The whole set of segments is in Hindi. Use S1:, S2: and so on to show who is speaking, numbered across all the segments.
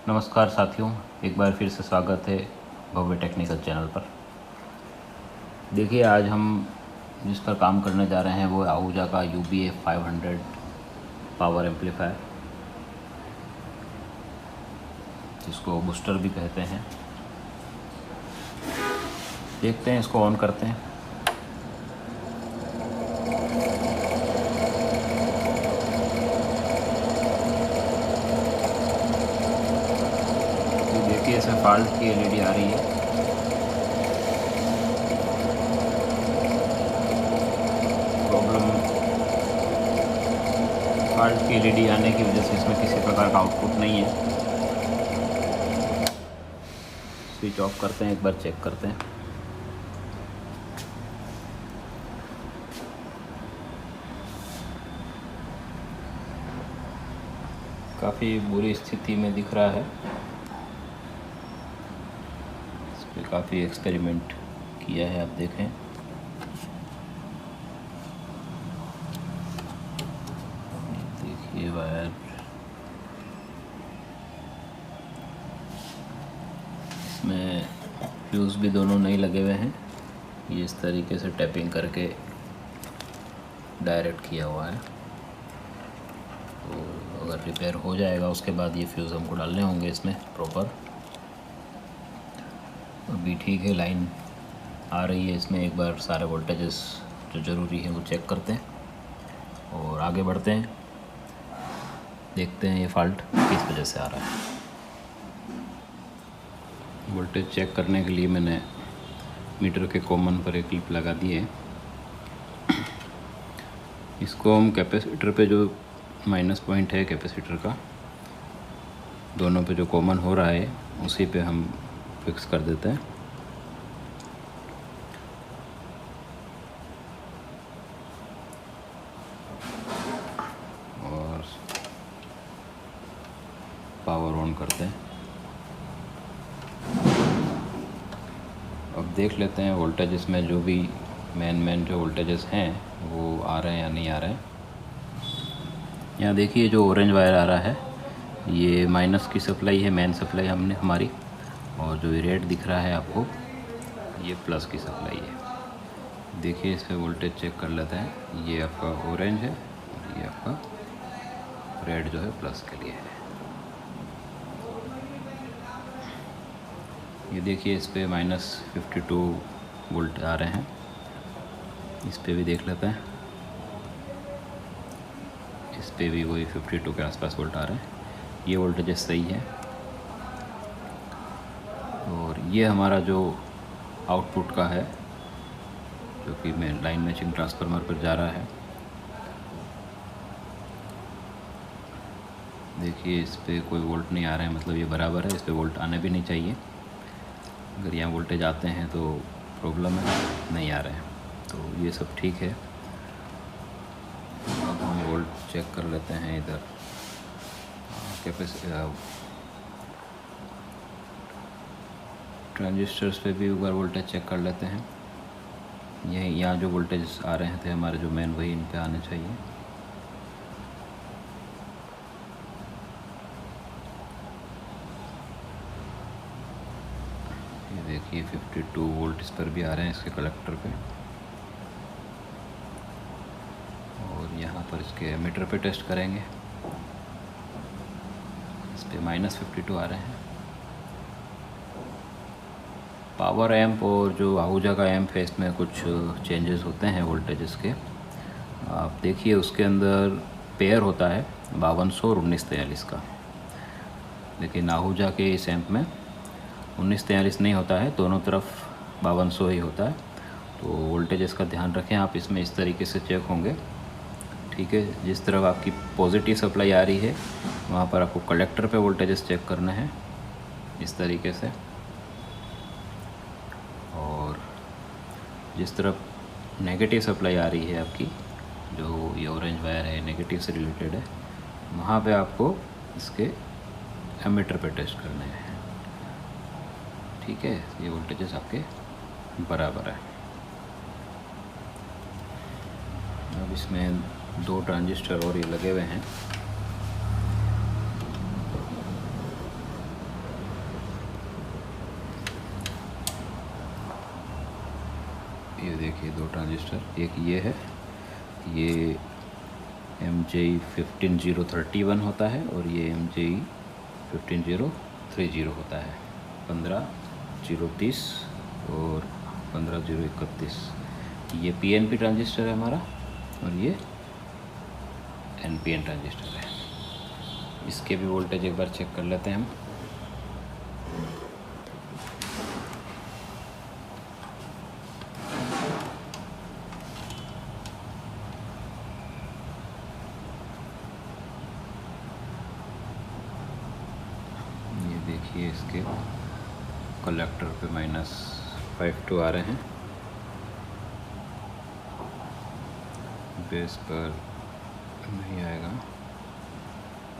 S1: नमस्कार साथियों, एक बार फिर से स्वागत है भव्य टेक्निकल चैनल पर। देखिए, आज हम जिस पर काम करने जा रहे हैं वो आहूजा का UBA 500 पावर एम्पलीफायर, जिसको बूस्टर भी कहते हैं। देखते हैं, इसको ऑन करते हैं। देखिए, इसमें फॉल्ट की LED आ रही है। प्रॉब्लम फॉल्ट की LED आने की वजह से इसमें किसी प्रकार का आउटपुट नहीं है। स्विच ऑफ करते हैं, एक बार चेक करते हैं। काफ़ी बुरी स्थिति में दिख रहा है। इस पर काफ़ी एक्सपेरिमेंट किया है, आप देखें। देखिए, वायर इसमें फ्यूज़ भी दोनों नहीं लगे हुए हैं। ये इस तरीके से टैपिंग करके डायरेक्ट किया हुआ है। तो अगर रिपेयर हो जाएगा उसके बाद ये फ्यूज़ हमको डालने होंगे इसमें प्रॉपर। अभी ठीक है, लाइन आ रही है इसमें। एक बार सारे वोल्टेजेस जो ज़रूरी है वो चेक करते हैं और आगे बढ़ते हैं। देखते हैं ये फॉल्ट किस वजह से आ रहा है। वोल्टेज चेक करने के लिए मैंने मीटर के कॉमन पर एक क्लिप लगा दी है। इसको हम कैपेसिटर पे, जो माइनस पॉइंट है कैपेसिटर का, दोनों पे जो कॉमन हो रहा है उसी पे हम फिक्स कर देते हैं। और पावर ऑन करते हैं। अब देख लेते हैं वोल्टेज इसमें जो भी मेन जो वोल्टेजेस हैं वो आ रहे हैं या नहीं आ रहे हैं। यहाँ देखिए, जो ऑरेंज वायर आ रहा है ये माइनस की सप्लाई है, मेन सप्लाई हमने हमारी। और जो रेड दिख रहा है आपको, ये प्लस की सप्लाई है। देखिए, इस पर वोल्टेज चेक कर लेते हैं। ये आपका ऑरेंज है और ये आपका रेड जो है प्लस के लिए है। ये देखिए, इस पर -52 वोल्ट आ रहे हैं। इस पर भी देख लेते हैं। इस पे भी वही 52 के आसपास वोल्ट आ रहे हैं। ये वोल्टेज सही है। और ये हमारा जो आउटपुट का है, जो कि लाइन मैचिंग ट्रांसफार्मर पर जा रहा है। देखिए, इस पे कोई वोल्ट नहीं आ रहा है, मतलब ये बराबर है। इस पे वोल्ट आने भी नहीं चाहिए। अगर यहाँ वोल्टेज आते हैं तो प्रॉब्लम है, नहीं आ रहे हैं। तो ये सब ठीक है। अब हम वोल्ट चेक कर लेते हैं इधर ट्रांजिस्टर्स पे भी एक बार वोल्टेज चेक कर लेते हैं। यही यहाँ जो वोल्टेज आ रहे थे हमारे जो मेन, वही इन पे आने चाहिए। ये देखिए, 52 वोल्ट इस पर भी आ रहे हैं, इसके कलेक्टर पे। और यहाँ पर इसके मीटर पे टेस्ट करेंगे। इस पे -52 आ रहे हैं। पावर एम्प और जो आहूजा का एम्प है, इसमें कुछ चेंजेस होते हैं वोल्टेजेस के। आप देखिए, उसके अंदर पेयर होता है 5200 और 1943 का। लेकिन आहूजा के इस एम्प में 1943 नहीं होता है, दोनों तरफ 5200 ही होता है। तो वोल्टेजेस का ध्यान रखें आप। इसमें इस तरीके से चेक होंगे, ठीक है। जिस तरफ आपकी पॉजिटिव सप्लाई आ रही है वहाँ पर आपको कलेक्टर पे वोल्टेजेस चेक करना है, इस तरीके से। और जिस तरफ नेगेटिव सप्लाई आ रही है आपकी, जो ये ऑरेंज वायर है नेगेटिव से रिलेटेड है, वहाँ पे आपको इसके एमीटर पे टेस्ट करने हैं, ठीक है। ये वोल्टेजेस आपके बराबर है। अब इसमें 2 ट्रांजिस्टर और ये लगे हुए हैं। देखिए 2 ट्रांजिस्टर, एक ये है, ये MJE 15031 होता है और ये MJE 15030 होता है। 15030 और 15031 ये PNP ट्रांजिस्टर है हमारा और ये NPN ट्रांजिस्टर है। इसके भी वोल्टेज एक बार चेक कर लेते हैं हम। ये देखिए इसके कलेक्टर पे -52 आ रहे हैं, बेस पर नहीं आएगा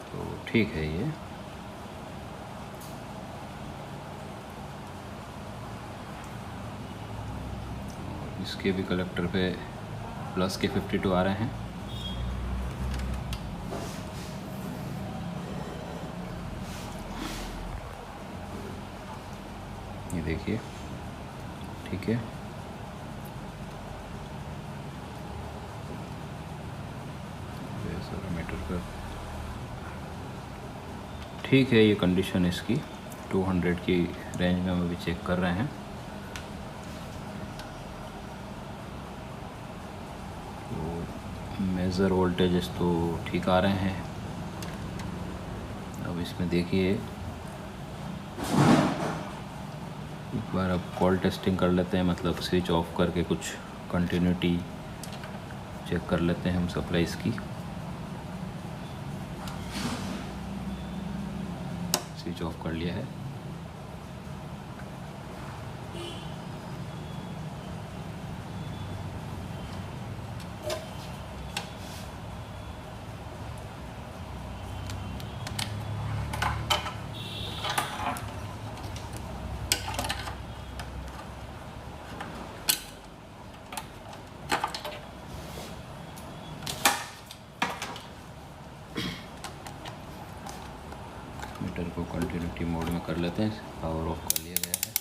S1: तो ठीक है ये। और इसके भी कलेक्टर पे प्लस के 52 आ रहे हैं। ये देखिए ठीक है। मीटर पर ठीक है, ये कंडीशन इसकी 200 की रेंज में हम अभी चेक कर रहे हैं। तो मेजर वोल्टेजेस तो ठीक आ रहे हैं। अब इसमें देखिए एक बार अब कॉल टेस्टिंग कर लेते हैं, मतलब स्विच ऑफ करके कुछ कंटिन्यूटी चेक कर लेते हैं हम सप्लाईज की। स्विच ऑफ कर लिया है। मीटर को कंटिन्यूटी मोड में कर लेते हैं, पावर ऑफ कर लिया गया है।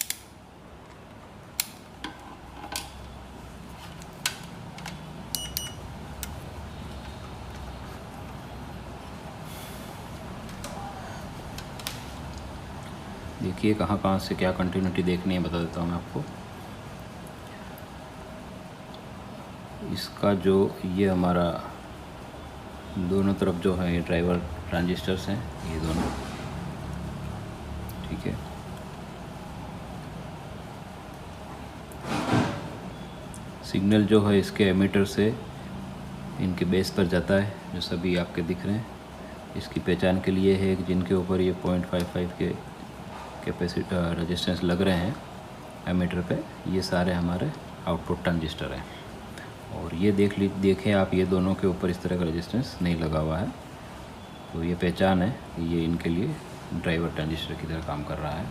S1: देखिए कहाँ से क्या कंटिन्यूटी देखनी है बता देता हूँ मैं आपको। इसका जो ये हमारा दोनों तरफ जो है ये ड्राइवर ट्रांजिस्टर्स हैं, ये दोनों ठीक है। सिग्नल जो है इसके एमीटर से इनके बेस पर जाता है, जो सभी आपके दिख रहे हैं। इसकी पहचान के लिए है कि जिनके ऊपर ये 0.55 के कैपेसिटर रेजिस्टेंस लग रहे हैं एमीटर पे, ये सारे हमारे आउटपुट ट्रांजिस्टर हैं। और ये देखें आप, ये दोनों के ऊपर इस तरह का रेजिस्टेंस नहीं लगा हुआ है, तो ये पहचान है कि ये इनके लिए ड्राइवर ट्रांजिस्टर की तरह काम कर रहा है।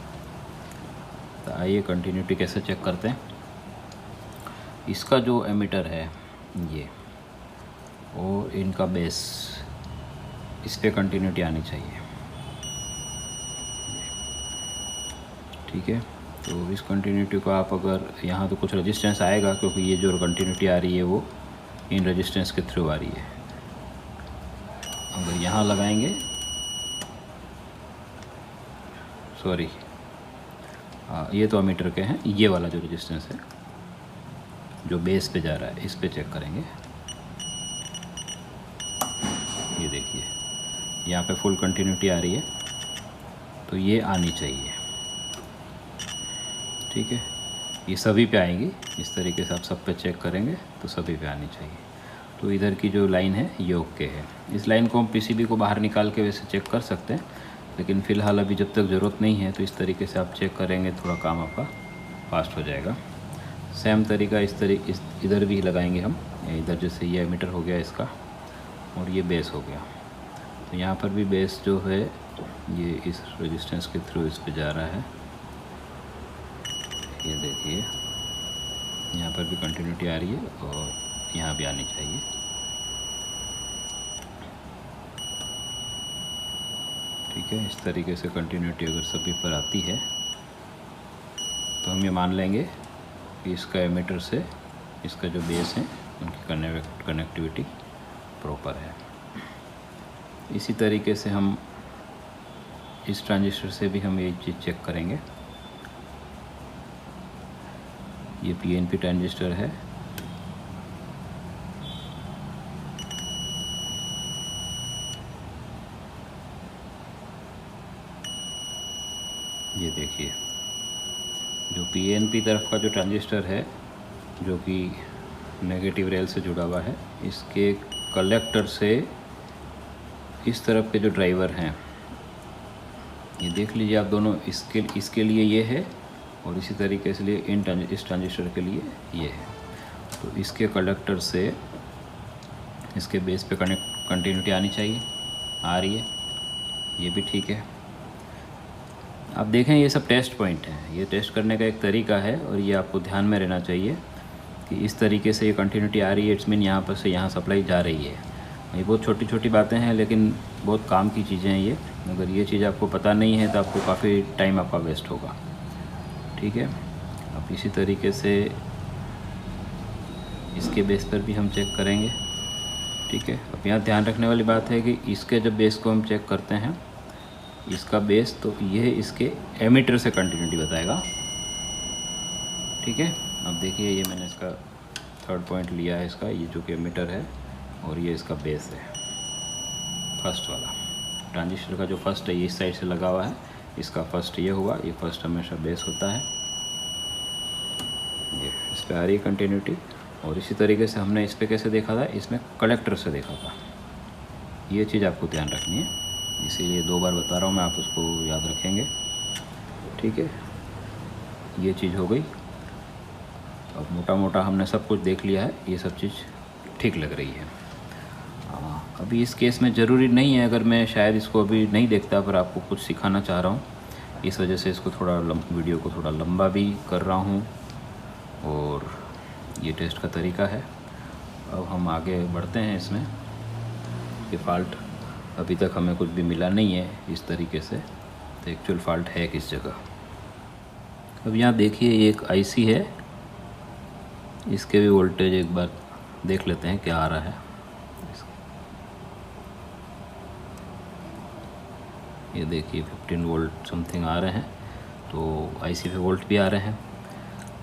S1: तो आइए कंटिन्यूटी कैसे चेक करते हैं। इसका जो एमीटर है ये और इनका बेस, इस पे कंटिन्यूटी आनी चाहिए ठीक है। तो इस कंटिन्यूटी को आप अगर यहाँ तो कुछ रेजिस्टेंस आएगा, क्योंकि ये जो कंटिन्यूटी आ रही है वो इन रेजिस्टेंस के थ्रू आ रही है। अगर यहाँ लगाएंगे, सॉरी ये तो एमीटर के हैं, ये वाला जो रेजिस्टेंस है जो बेस पे जा रहा है, इस पे चेक करेंगे। ये देखिए यहाँ पे फुल कंटिन्यूटी आ रही है, तो ये आनी चाहिए ठीक है। ये सभी पे आएंगी, इस तरीके से आप सब पे चेक करेंगे तो सभी पे आनी चाहिए। तो इधर की जो लाइन है ये ओके है। इस लाइन को हम PCB को बाहर निकाल के वैसे चेक कर सकते हैं, लेकिन फ़िलहाल अभी जब तक ज़रूरत नहीं है, तो इस तरीके से आप चेक करेंगे, थोड़ा काम आपका फास्ट हो जाएगा। सेम तरीका इधर भी लगाएंगे हम। इधर जैसे ये एमीटर हो गया इसका और ये बेस हो गया, तो यहाँ पर भी बेस जो है ये इस रेजिस्टेंस के थ्रू इस पे जा रहा है। ये देखिए यहाँ पर भी कंटिन्यूटी आ रही है और यहाँ भी आनी चाहिए। ठीक है, इस तरीके से कंटिन्यूटी अगर सभी पर आती है तो हम ये मान लेंगे कि इसका एमीटर से इसका जो बेस है उनकी कनेक्टिविटी प्रॉपर है। इसी तरीके से हम इस ट्रांजिस्टर से भी हम ये चीज़ चेक करेंगे। ये पीएनपी ट्रांजिस्टर है, ये देखिए जो पीएनपी तरफ का जो ट्रांजिस्टर है जो कि नेगेटिव रेल से जुड़ा हुआ है, इसके कलेक्टर से इस तरफ के जो ड्राइवर हैं ये देख लीजिए आप दोनों, इसके लिए ये है और इसी तरीके से लिए इस ट्रांजिस्टर के लिए ये है। तो इसके कंडक्टर से इसके बेस पे कंटिन्यूटी आनी चाहिए, आ रही है, ये भी ठीक है। आप देखें ये सब टेस्ट पॉइंट हैं, ये टेस्ट करने का एक तरीका है और ये आपको ध्यान में रहना चाहिए कि इस तरीके से ये कंटिन्यूटी आ रही है, इट्स मीन यहाँ पर से यहाँ सप्लाई जा रही है। ये बहुत छोटी छोटी बातें हैं लेकिन बहुत काम की चीज़ें हैं ये। अगर ये चीज़ आपको पता नहीं है तो आपको काफ़ी टाइम आपका वेस्ट होगा, ठीक है। अब इसी तरीके से इसके बेस पर भी हम चेक करेंगे, ठीक है। अब यहाँ ध्यान रखने वाली बात है कि इसके जब बेस को हम चेक करते हैं, इसका बेस तो ये इसके एमीटर से कंटिन्यूटी बताएगा, ठीक है। अब देखिए ये मैंने इसका थर्ड पॉइंट लिया है, इसका ये जो कि एमीटर है और ये इसका बेस है, फर्स्ट वाला ट्रांजिस्टर का जो फर्स्ट है ये इस साइड से लगा हुआ है, इसका फर्स्ट ये हुआ, ये फर्स्ट हमेशा बेस होता है, ये इस पर आ रही है कंटिन्यूटी। और इसी तरीके से हमने इस पर कैसे देखा था, इसमें कलेक्टर से देखा था, ये चीज़ आपको ध्यान रखनी है, इसीलिए 2 बार बता रहा हूँ मैं, आप उसको याद रखेंगे, ठीक है। ये चीज़ हो गई। अब मोटा मोटा हमने सब कुछ देख लिया है, ये सब चीज़ ठीक लग रही है। अभी इस केस में ज़रूरी नहीं है, अगर मैं शायद इसको अभी नहीं देखता पर आपको कुछ सिखाना चाह रहा हूँ, इस वजह से इसको थोड़ा वीडियो को थोड़ा लंबा भी कर रहा हूँ और ये टेस्ट का तरीका है। अब हम आगे बढ़ते हैं इसमें। ये फ़ाल्ट अभी तक हमें कुछ भी मिला नहीं है इस तरीके से, तो एक्चुअल फ़ाल्ट है किस जगह। अब यहाँ देखिए ये एक आईसी है, इसके भी वोल्टेज एक बार देख लेते हैं क्या आ रहा है। ये देखिए 15 वोल्ट समथिंग आ रहे हैं, तो आईसी पे वोल्ट भी आ रहे हैं।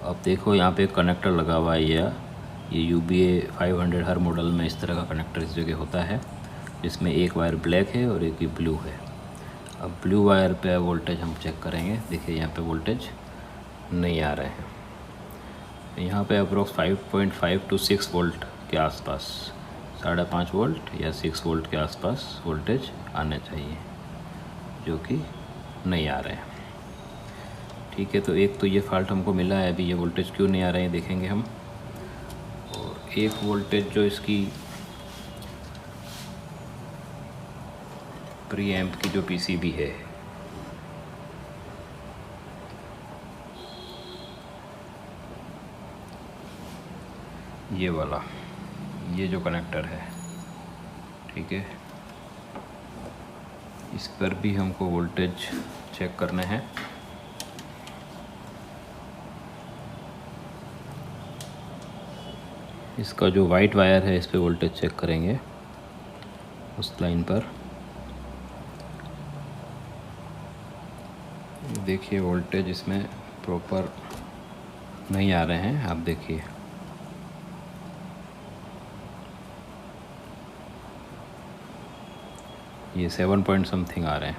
S1: अब देखो यहाँ पे एक कनेक्टर लगा हुआ है, ये UBA 500 हर मॉडल में इस तरह का कनेक्टर इस जगह होता है, जिसमें एक वायर ब्लैक है और एक ही ब्लू है। अब ब्लू वायर पे वोल्टेज हम चेक करेंगे। देखिए यहाँ पे वोल्टेज नहीं आ रहे हैं, यहाँ पे अप्रोक्स 5.5 to 6 वोल्ट के आसपास, 5.5 वोल्ट या 6 वोल्ट के आसपास वोल्टेज आने चाहिए, जो कि नहीं आ रहे हैं, ठीक है। तो एक तो ये फॉल्ट हमको मिला है, अभी ये वोल्टेज क्यों नहीं आ रहे हैं देखेंगे हम। और एक वोल्टेज जो इसकी प्री एम्प की जो पीसीबी है, ये वाला, ये जो कनेक्टर है, ठीक है, इस पर भी हमको वोल्टेज चेक करने हैं। इसका जो वाइट वायर है इस पे वोल्टेज चेक करेंगे, उस लाइन पर। देखिए वोल्टेज इसमें प्रॉपर नहीं आ रहे हैं, आप देखिए ये 7 पॉइंट समथिंग आ रहे हैं,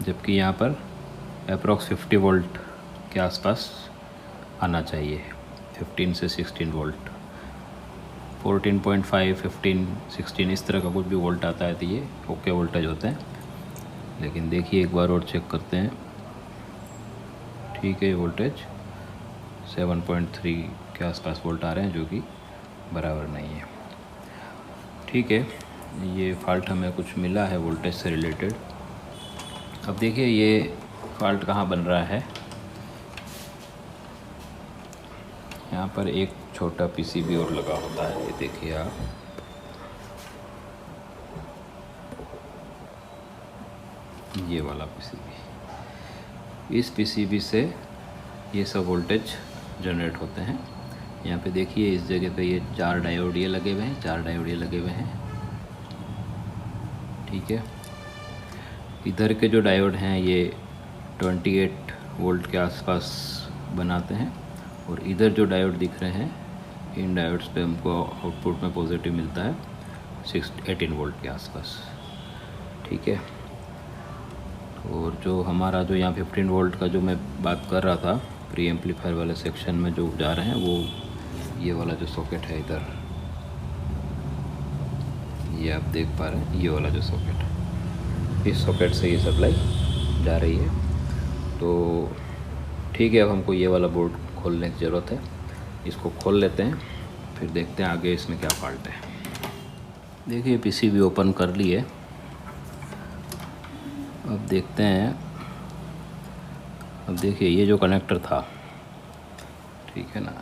S1: जबकि यहाँ पर अप्रॉक्स 50 वोल्ट के आसपास आना चाहिए, 15 से 16 वोल्ट, 14.5, 15, 16 इस तरह का कुछ भी वोल्ट आता है तो ये ओके वोल्टेज होते हैं। लेकिन देखिए एक बार और चेक करते हैं, ठीक है, वोल्टेज 7.3 के आसपास वोल्ट आ रहे हैं, जो कि बराबर नहीं है, ठीक है। ये फॉल्ट हमें कुछ मिला है वोल्टेज से रिलेटेड। अब देखिए ये फॉल्ट कहाँ बन रहा है, यहाँ पर एक छोटा पीसीबी और लगा होता है, ये देखिए आप, ये वाला पीसीबी, इस पीसीबी से ये सब वोल्टेज जनरेट होते हैं। यहाँ पे देखिए इस जगह पे ये 4 डायोड ये लगे हुए हैं, 4 डायोड ये लगे हुए हैं। ठीक है, इधर के जो डायोड हैं ये 28 वोल्ट के आसपास बनाते हैं, और इधर जो डायोड दिख रहे हैं इन डायोड्स पे हमको आउटपुट में पॉजिटिव मिलता है 18 वोल्ट के आसपास। ठीक है, और जो हमारा जो यहाँ 15 वोल्ट का जो मैं बात कर रहा था प्री एम्पलीफायर वाले सेक्शन में जो जा रहे हैं, वो ये वाला जो सॉकेट है इधर, ये आप देख पा रहे हैं, ये वाला जो सॉकेट है, इस सॉकेट से ये सप्लाई जा रही है। तो ठीक है, अब हमको ये वाला बोर्ड खोलने की ज़रूरत है, इसको खोल लेते हैं, फिर देखते हैं आगे इसमें क्या फॉल्ट है। देखिए पीसीबी ओपन कर लिए, अब देखते हैं। अब देखिए ये जो कनेक्टर था, ठीक है ना,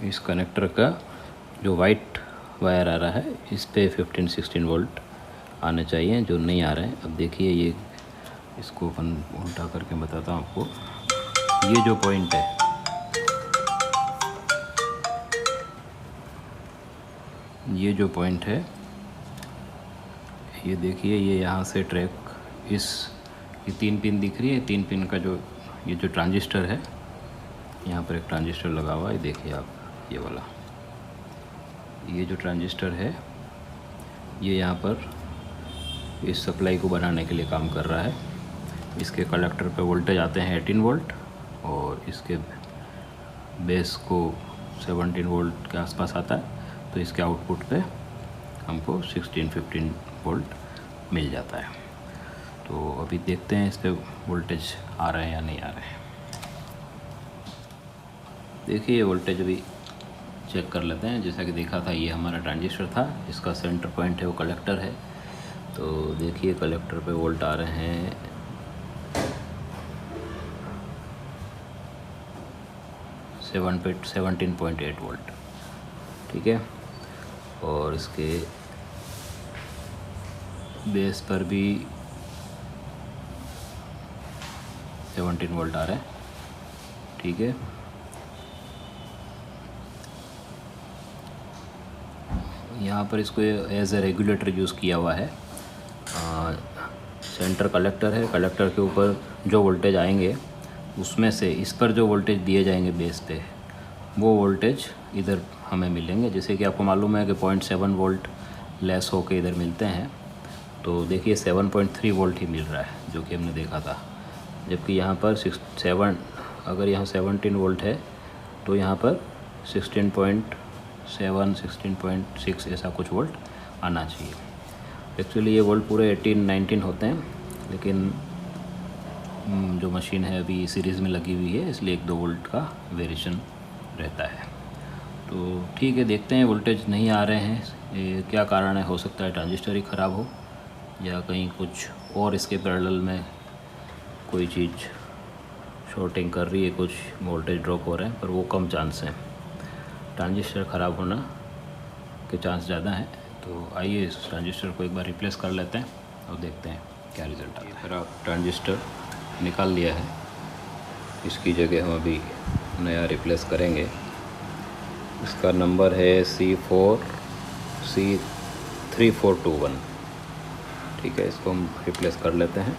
S1: इस कनेक्टर का जो वाइट वायर आ रहा है इस पे 15-16 वोल्ट आने चाहिए, जो नहीं आ रहे हैं। अब देखिए ये, इसको अपन उल्टा करके बताता हूँ आपको। ये जो पॉइंट है, ये जो पॉइंट है, ये देखिए, ये यहाँ से ट्रैक, ये 3 पिन दिख रही है, 3 पिन का जो ये जो ट्रांजिस्टर है, यहाँ पर एक ट्रांजिस्टर लगा हुआ है, देखिए आप, ये वाला, ये जो ट्रांजिस्टर है ये यहाँ पर इस सप्लाई को बनाने के लिए काम कर रहा है। इसके कलेक्टर पे वोल्टेज आते हैं 18 वोल्ट, और इसके बेस को 17 वोल्ट के आसपास आता है, तो इसके आउटपुट पे हमको 16-15 वोल्ट मिल जाता है। तो अभी देखते हैं इस पे वोल्टेज आ रहे हैं या नहीं आ रहे हैं। देखिए वोल्टेज अभी चेक कर लेते हैं। जैसा कि देखा था, ये हमारा ट्रांजिस्टर था, इसका सेंटर पॉइंट है वो कलेक्टर है। तो देखिए कलेक्टर पे वोल्ट आ रहे हैं 17.8 वोल्ट। ठीक है, और इसके बेस पर भी 17 वोल्ट आ रहे हैं। ठीक है, यहाँ पर इसको एज ए रेगुलेटर यूज़ किया हुआ है। सेंटर कलेक्टर है, कलेक्टर के ऊपर जो वोल्टेज आएंगे उसमें से इस पर जो वोल्टेज दिए जाएंगे बेस पे, वो वोल्टेज इधर हमें मिलेंगे। जैसे कि आपको मालूम है कि 0.7 वोल्ट लेस होके इधर मिलते हैं, तो देखिए 7.3 वोल्ट ही मिल रहा है, जो कि हमने देखा था। जबकि यहाँ पर 7, अगर यहाँ 17 वोल्ट है तो यहाँ पर 16.7, 16.6 ऐसा कुछ वोल्ट आना चाहिए। एक्चुअली ये वोल्ट पूरे 18-19 होते हैं, लेकिन जो मशीन है अभी सीरीज़ में लगी हुई है, इसलिए 1-2 वोल्ट का वेरिएशन रहता है। तो ठीक है, देखते हैं वोल्टेज नहीं आ रहे हैं, ये क्या कारण है। हो सकता है ट्रांजिस्टर ही ख़राब हो, या कहीं कुछ और इसके पैरेलल में कोई चीज़ शॉर्टिंग कर रही है, कुछ वोल्टेज ड्रॉप हो रहे हैं, पर वो कम चांस हैं। ट्रांजिस्टर ख़राब होना के चांस ज़्यादा हैं। तो आइए इस ट्रांजिस्टर को एक बार रिप्लेस कर लेते हैं और देखते हैं क्या रिज़ल्ट आता है। फिर आप ट्रांजिस्टर निकाल लिया है, इसकी जगह हम अभी नया रिप्लेस करेंगे। इसका नंबर है C4C3421। ठीक है, इसको हम रिप्लेस कर लेते हैं।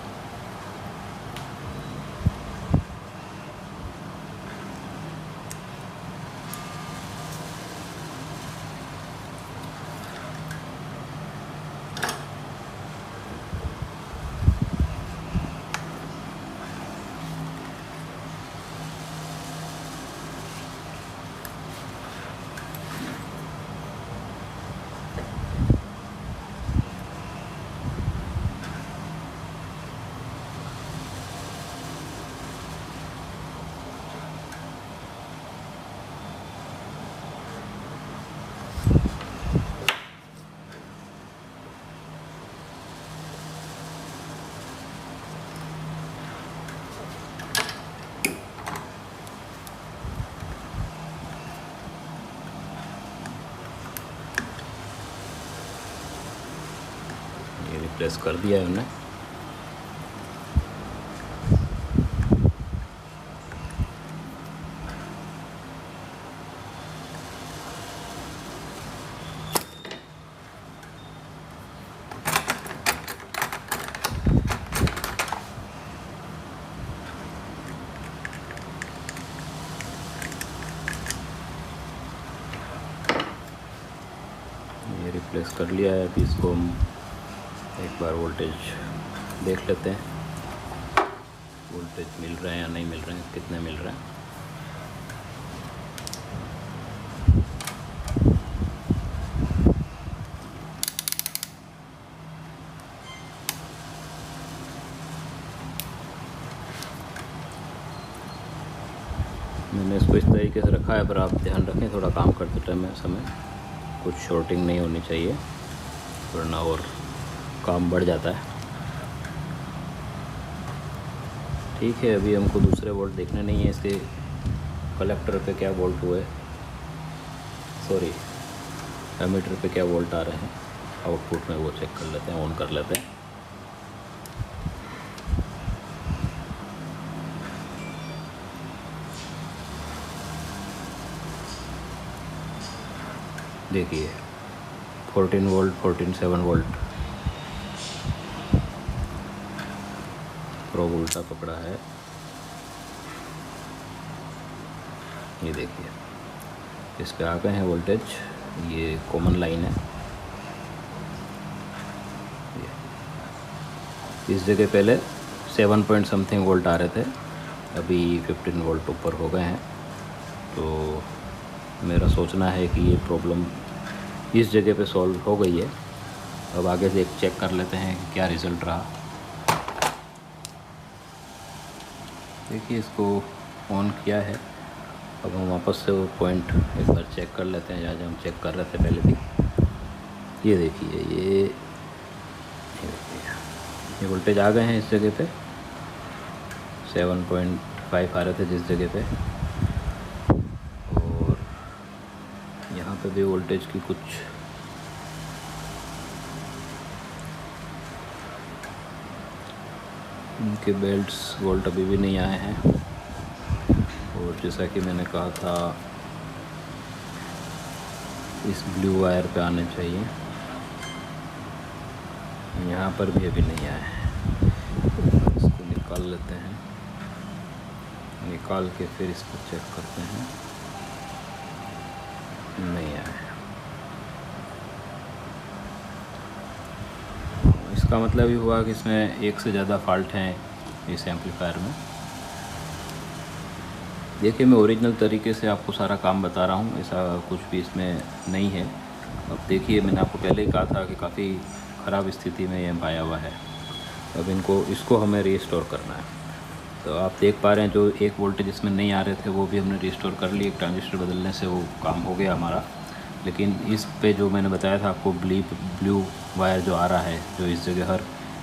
S1: रिप्लेस कर दिया है हमने। फिक्स कर लिया है। अभी इसको हम एक बार वोल्टेज देख लेते हैं, वोल्टेज मिल रहे हैं या नहीं मिल रहे हैं, कितने मिल रहे हैं। मैंने इसको इस तरीके से रखा है, पर आप ध्यान रखें थोड़ा काम करते टाइम समय कुछ शॉर्टिंग नहीं होनी चाहिए, वरना और काम बढ़ जाता है। ठीक है, अभी हमको दूसरे वोल्ट देखने नहीं है, इसके कलेक्टर पे क्या वोल्ट हुए, सॉरी एमीटर पे क्या वोल्ट आ रहे हैं आउटपुट में, वो चेक कर लेते हैं, ऑन कर लेते हैं। देखिए 14 वोल्ट, 14.7 वोल्ट प्रोब उल्टा पकड़ा है। ये देखिए इस पे आ गए हैं वोल्टेज, ये कॉमन लाइन है। इस जगह पहले 7 पॉइंट समथिंग वोल्ट आ रहे थे, अभी 15 वोल्ट ऊपर हो गए हैं। तो मेरा सोचना है कि ये प्रॉब्लम इस जगह पे सॉल्व हो गई है। अब आगे से एक चेक कर लेते हैं कि क्या रिज़ल्ट रहा। देखिए इसको ऑन किया है, अब हम वापस से वो पॉइंट एक बार चेक कर लेते हैं जहाँ हम चेक कर रहे थे पहले भी। ये देखिए ये वोल्टेज आ गए हैं इस जगह पे, 7.5 आ रहे थे जिस जगह पे, और यहाँ पे भी वोल्टेज की कुछ इनके बेल्ट्स वोल्ट अभी भी नहीं आए हैं। और जैसा कि मैंने कहा था इस ब्लू वायर पे आने चाहिए, यहाँ पर भी अभी नहीं आए हैं। इसको निकाल लेते हैं, निकाल के फिर इसको चेक करते हैं, नहीं आए। इसका मतलब ये हुआ कि इसमें एक से ज़्यादा फॉल्ट हैं इस एम्पलीफायर में। देखिए मैं ओरिजिनल तरीके से आपको सारा काम बता रहा हूँ, ऐसा कुछ भी इसमें नहीं है। अब देखिए मैंने आपको पहले ही कहा था कि काफ़ी ख़राब स्थिति में ये एम्प आया हुआ है। अब इसको हमें रीस्टोर करना है। तो आप देख पा रहे हैं जो एक वोल्टेज इसमें नहीं आ रहे थे वो भी हमने रीस्टोर कर लिए, एक ट्रांजिस्टर बदलने से वो काम हो गया हमारा। लेकिन इस पे जो मैंने बताया था आपको ब्लू वायर जो आ रहा है, जो इस जगह हर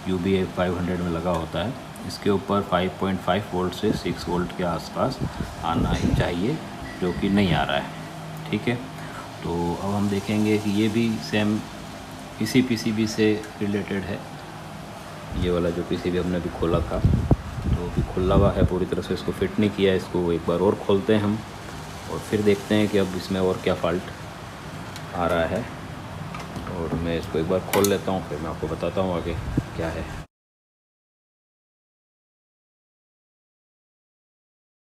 S1: UBA 500 में लगा होता है, इसके ऊपर 5.5 वोल्ट से 6 वोल्ट के आसपास आना ही चाहिए, जो कि नहीं आ रहा है। ठीक है, तो अब हम देखेंगे कि ये भी सेम इसी PCB से रिलेटेड है। ये वाला जो PCB हमने अभी खोला था तो अभी खुला हुआ है पूरी तरह से, इसको फिट नहीं किया है। इसको एक बार और खोलते हैं हम और फिर देखते हैं कि अब इसमें और क्या फ़ॉल्ट आ रहा है। और मैं इसको एक बार खोल लेता हूँ, फिर मैं आपको बताता हूँ आगे क्या है।